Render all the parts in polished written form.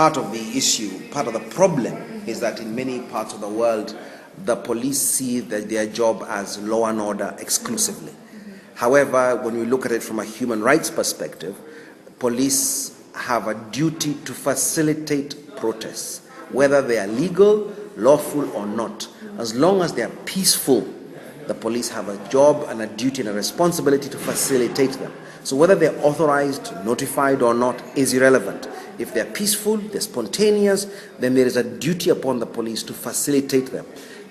Part of the issue, part of the problem is that in many parts of the world, the police see their job as law and order exclusively. However, when you look at it from a human rights perspective, police have a duty to facilitate protests, whether they are legal, lawful or not. As long as they are peaceful, the police have a job and a duty and a responsibility to facilitate them. So whether they're authorized, notified or not is irrelevant. If they're peaceful, they're spontaneous, then there is a duty upon the police to facilitate them.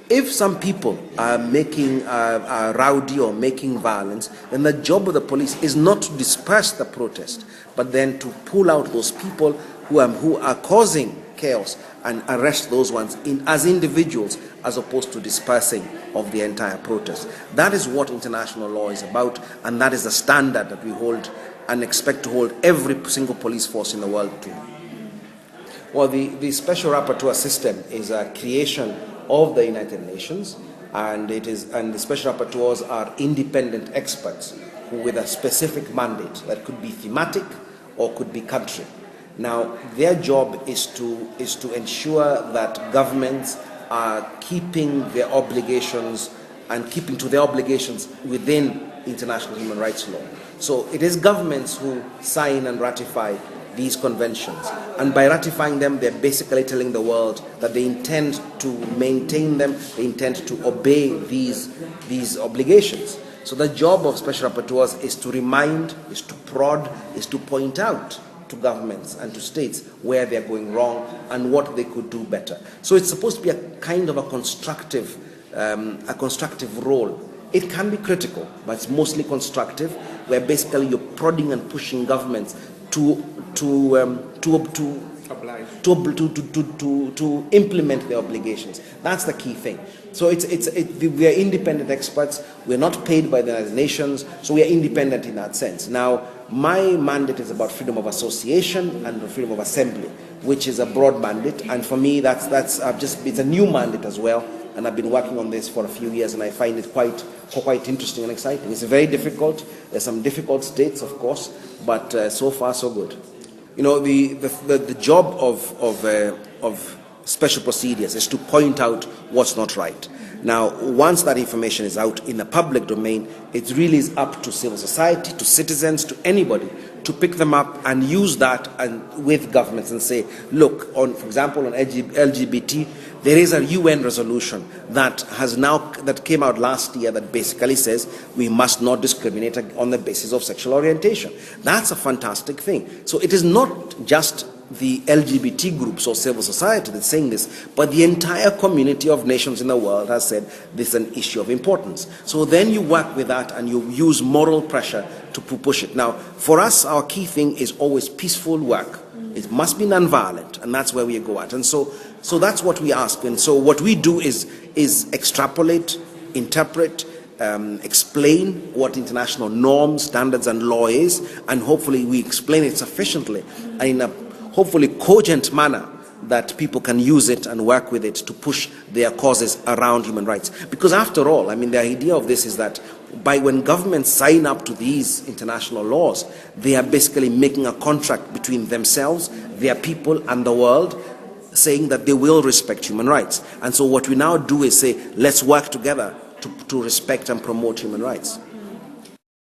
If some people are making rowdy or making violence, then the job of the police is not to disperse the protest, but then to pull out those people who are causing chaos and arrest those ones as individuals, as opposed to dispersing of the entire protest. That is what international law is about, and that is the standard that we hold and expect to hold every single police force in the world to. Well, the Special Rapporteur system is a creation of the United Nations, and the Special Rapporteurs are independent experts who with a specific mandate that could be thematic or could be country. Now, their job is to ensure that governments are keeping their obligations and keeping to their obligations within international human rights law. So it is governments who sign and ratify these conventions, and by ratifying them, they're basically telling the world that they intend to maintain them, they intend to obey these obligations. So the job of special rapporteurs is to remind, is to prod, is to point out to governments and to states where they're going wrong and what they could do better. So it's supposed to be a kind of a constructive role. It can be critical, but it's mostly constructive, where basically you're prodding and pushing governments to implement their obligations. That's the key thing. So we are independent experts. We're not paid by the United Nations, so we are independent in that sense. Now, my mandate is about freedom of association and freedom of assembly, which is a broad mandate, and for me, it's a new mandate as well. And I've been working on this for a few years, and I find it quite interesting and exciting. It's very difficult. There's some difficult states, of course, but so far so good. You know, the job of special procedures is to point out what's not right. Now, once that information is out in the public domain, it really is up to civil society, to citizens, to anybody to pick them up and use that with governments and say, look, for example, on LGBT, there is a UN resolution that came out last year that basically says we must not discriminate on the basis of sexual orientation. That's a fantastic thing. So it is not just the LGBT groups or civil society that's saying this, but the entire community of nations in the world has said this is an issue of importance. So then you work with that and you use moral pressure to push it. Now, for us, our key thing is always peaceful work. It must be non-violent, and that's where we go at. And so that's what we ask. And so what we do is extrapolate, interpret, explain what international norms, standards, and law is, and hopefully we explain it sufficiently and in a hopefully cogent manner that people can use it and work with it to push their causes around human rights. Because after all, I mean, the idea of this is that when governments sign up to these international laws, they are basically making a contract between themselves, their people, and the world, saying that they will respect human rights. And so what we now do is say, let's work together to respect and promote human rights.